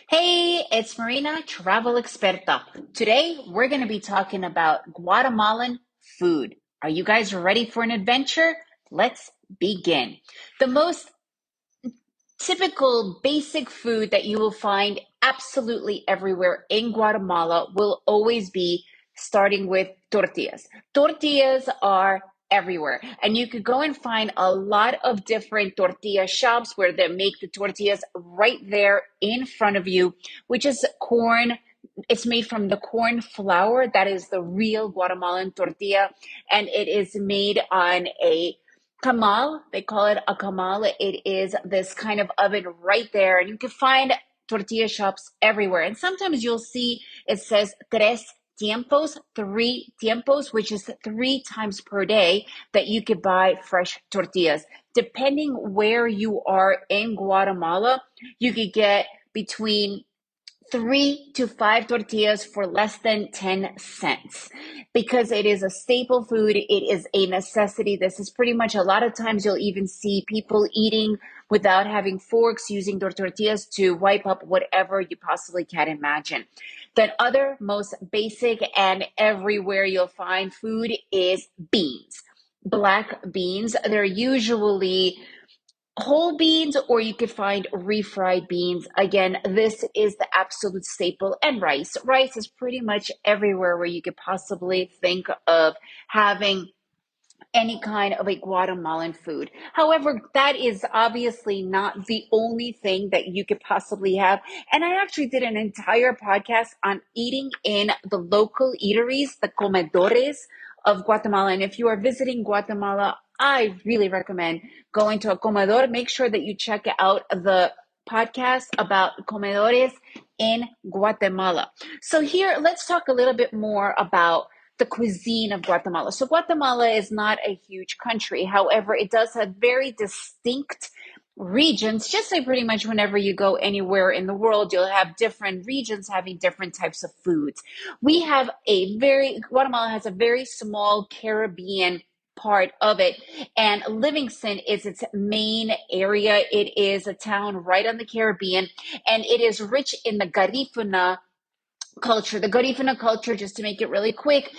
Hey, it's Marina, travel experta. Today, we're going to be talking about Guatemalan food. Are you guys ready for an adventure? Let's begin. The most typical basic food that you will find absolutely everywhere in Guatemala will always be starting with tortillas. Tortillas are everywhere, and you could go and find a lot of different tortilla shops where they make the tortillas right there in front of you, which is corn. It's made from the corn flour. That is the real Guatemalan tortilla, and it is made on a Comal, they call it a comal. It is this kind of oven right there, and you can find tortilla shops everywhere. And sometimes you'll see it says tres tiempos, three tiempos, which is three times per day that you could buy fresh tortillas. Depending where you are in Guatemala, you could get between 3 to 5 tortillas for less than 10 cents because it is a staple food. It is a necessity. This is pretty much a lot of times you'll even see people eating without having forks, using their tortillas to wipe up whatever you possibly can imagine. The other most basic and everywhere you'll find food is beans. Black beans. They're usually whole beans, or you could find refried beans. Again, this is the absolute staple. And rice. Rice is pretty much everywhere where you could possibly think of having any kind of a Guatemalan food. However, that is obviously not the only thing that you could possibly have. And I actually did an entire podcast on eating in the local eateries, the comedores of Guatemala. And if you are visiting Guatemala, I really recommend going to a comedor. Make sure that you check out the podcast about comedores in Guatemala. So here, let's talk a little bit more about the cuisine of Guatemala. So Guatemala is not a huge country. However, it does have very distinct regions. Just like pretty much whenever you go anywhere in the world, you'll have different regions having different types of foods. Guatemala has a very small Caribbean part of it, and Livingston is its main area. It is a town right on the Caribbean, and it is rich in the Garifuna culture. The Garifuna culture, just to make it really quick,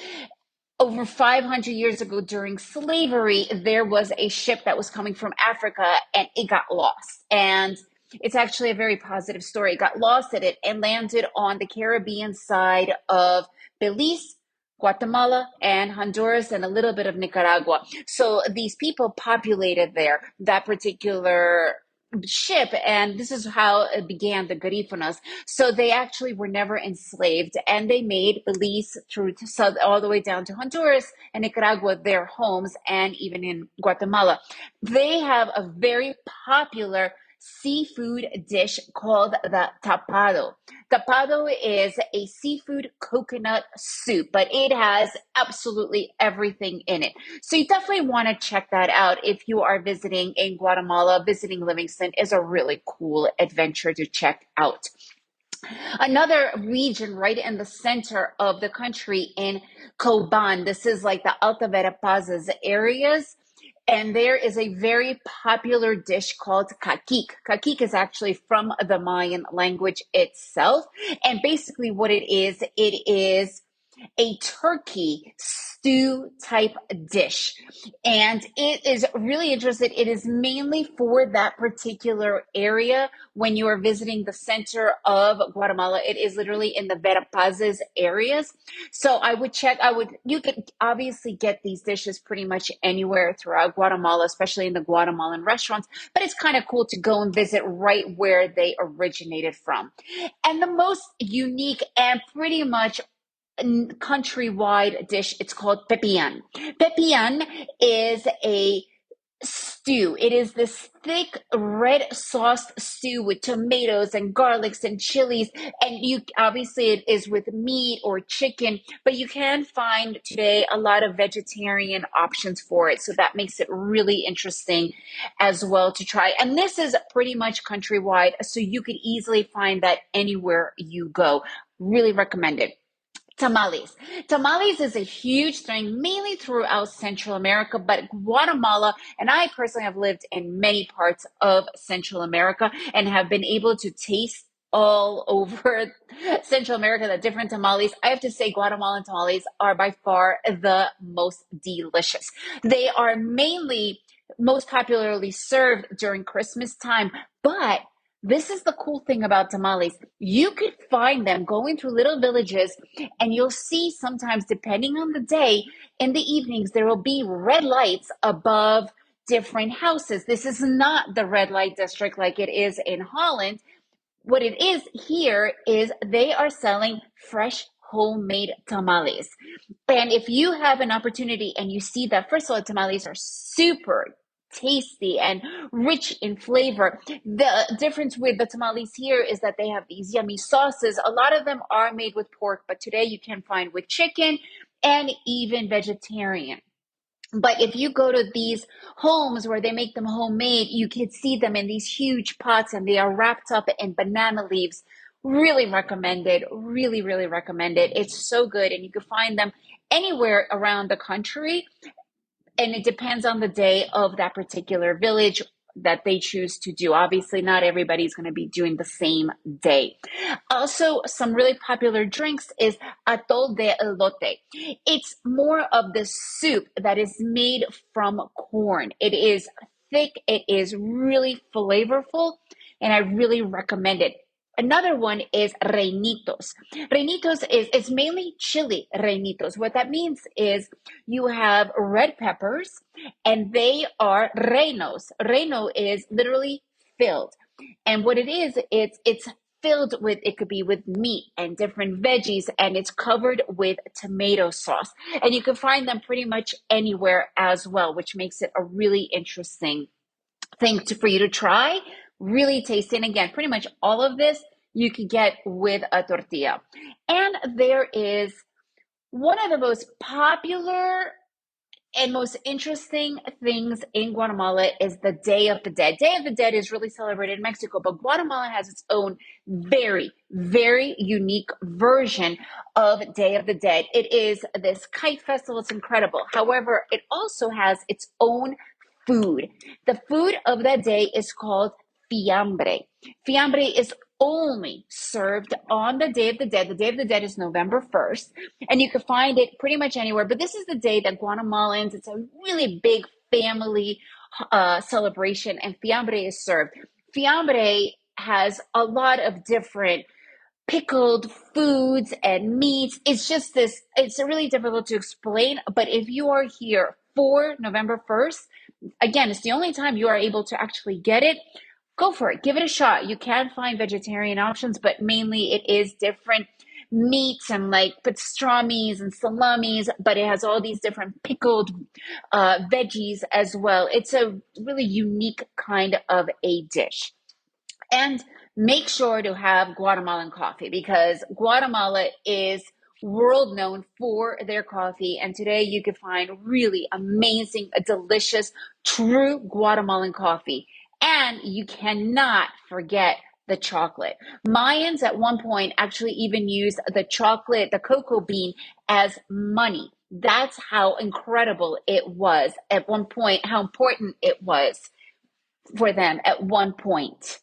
over 500 years ago during slavery, there was a ship that was coming from Africa and it got lost. And it's actually a very positive story. It got lost at it and landed on the Caribbean side of Belize, Guatemala, and Honduras, and a little bit of Nicaragua. So these people populated there, that particular ship, and this is how it began, the Garifunas. So they actually were never enslaved, and they made Belize through to south all the way down to Honduras and Nicaragua their homes, and even in Guatemala. They have a very popular seafood dish called the tapado. Tapado is a seafood coconut soup, but it has absolutely everything in it. So you definitely want to check that out if you are visiting in Guatemala. Visiting Livingston is a really cool adventure to check out. Another region right in the center of the country in Coban. This is like the Alta Verapaz's areas. And there is a very popular dish called caquic. Caquic is actually from the Mayan language itself. And basically what it is a turkey stew type dish. And it is really interesting. It is mainly for that particular area. When you are visiting the center of Guatemala, it is literally in the Verapazes areas. So you could obviously get these dishes pretty much anywhere throughout Guatemala, especially in the Guatemalan restaurants. But it's kind of cool to go and visit right where they originated from. And the most unique and pretty much countrywide dish, it's called pepian. Pepian is a stew. It is this thick red sauced stew with tomatoes and garlics and chilies. And you obviously it is with meat or chicken, but you can find today a lot of vegetarian options for it. So that makes it really interesting as well to try. And this is pretty much countrywide, so you could easily find that anywhere you go. Really recommend it. Tamales. Tamales is a huge thing, mainly throughout Central America, but Guatemala, and I personally have lived in many parts of Central America and have been able to taste all over Central America, the different tamales. I have to say, Guatemalan tamales are by far the most delicious. They are mainly most popularly served during Christmas time, but this is the cool thing about tamales. You could find them going through little villages, and you'll see sometimes, depending on the day, in the evenings, there will be red lights above different houses. This is not the red light district like it is in Holland. What it is here is they are selling fresh homemade tamales. And if you have an opportunity and you see that, first of all, tamales are super tasty and rich in flavor. The difference with the tamales here is that they have these yummy sauces. A lot of them are made with pork, but today you can find with chicken and even vegetarian. But if you go to these homes where they make them homemade, you can see them in these huge pots and they are wrapped up in banana leaves. Really recommended. Really, really recommended. It's so good. And you can find them anywhere around the country. And it depends on the day of that particular village that they choose to do. Obviously, not everybody's going to be doing the same day. Also, some really popular drinks is atol de elote. It's more of the soup that is made from corn. It is thick, it is really flavorful, and I really recommend it. Another one is reinitos. Reinitos is it's mainly chili reinitos. What that means is you have red peppers and they are reinos. Reino is literally filled. And what it is, it's filled with, it could be with meat and different veggies, and it's covered with tomato sauce. And you can find them pretty much anywhere as well, which makes it a really interesting thing for you to try. Really tasty. And again, pretty much all of this you can get with a tortilla. And there is one of the most popular and most interesting things in Guatemala is the Day of the Dead. Day of the Dead is really celebrated in Mexico, but Guatemala has its own very, very unique version of Day of the Dead. It is this kite festival. It's incredible. However, it also has its own food. The food of that day is called fiambre. Fiambre is only served on the Day of the Dead. The Day of the Dead is November 1st, and you can find it pretty much anywhere. But this is the day that Guatemalans, it's a really big family celebration, and fiambre is served. Fiambre has a lot of different pickled foods and meats. It's just this, it's really difficult to explain. But if you are here for November 1st, again, it's the only time you are able to actually get it. Go for it. Give it a shot. You can find vegetarian options, but mainly it is different meats and like pastrami's and salamis, but it has all these different pickled veggies as well. It's a really unique kind of a dish. And make sure to have Guatemalan coffee because Guatemala is world known for their coffee. And today you can find really amazing, delicious, true Guatemalan coffee. And you cannot forget the chocolate. Mayans at one point actually even used the chocolate, the cocoa bean, as money. That's how incredible it was at one point, how important it was for them at one point.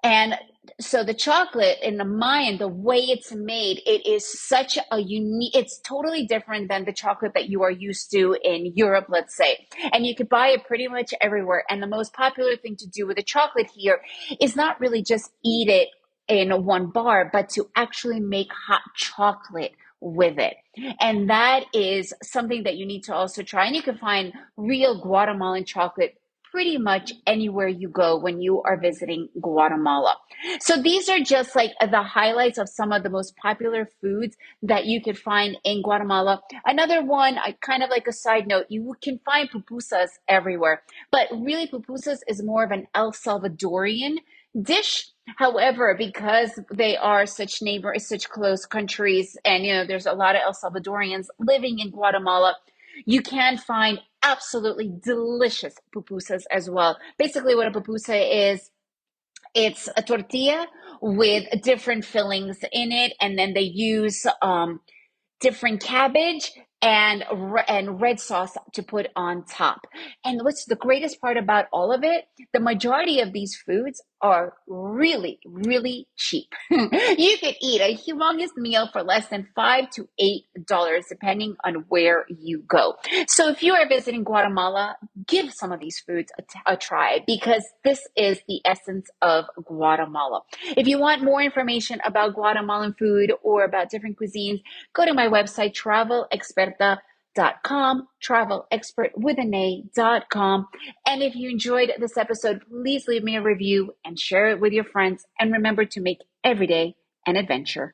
And so the chocolate in the Mayan, the way it's made, it is such a unique, it's totally different than the chocolate that you are used to in Europe, let's say. And you could buy it pretty much everywhere. And the most popular thing to do with the chocolate here is not really just eat it in one bar, but to actually make hot chocolate with it. And that is something that you need to also try. And you can find real Guatemalan chocolate pretty much anywhere you go when you are visiting Guatemala. So these are just like the highlights of some of the most popular foods that you could find in Guatemala. Another one, I kind of like a side note, you can find pupusas everywhere, but really pupusas is more of an El Salvadorian dish. However, because they are such close countries, and there's a lot of El Salvadorians living in Guatemala, you can find absolutely delicious pupusas as well. Basically, what a pupusa is, it's a tortilla with different fillings in it, and then they use different cabbage and red sauce to put on top. And what's the greatest part about all of it? The majority of these foods are really, really cheap. You could eat a humongous meal for less than $5 to $8, depending on where you go. So if you are visiting Guatemala, give some of these foods a try because this is the essence of Guatemala. If you want more information about Guatemalan food or about different cuisines, go to my website, travel expert with an a.com. And if you enjoyed this episode, please leave me a review and share it with your friends. And remember to make every day an adventure.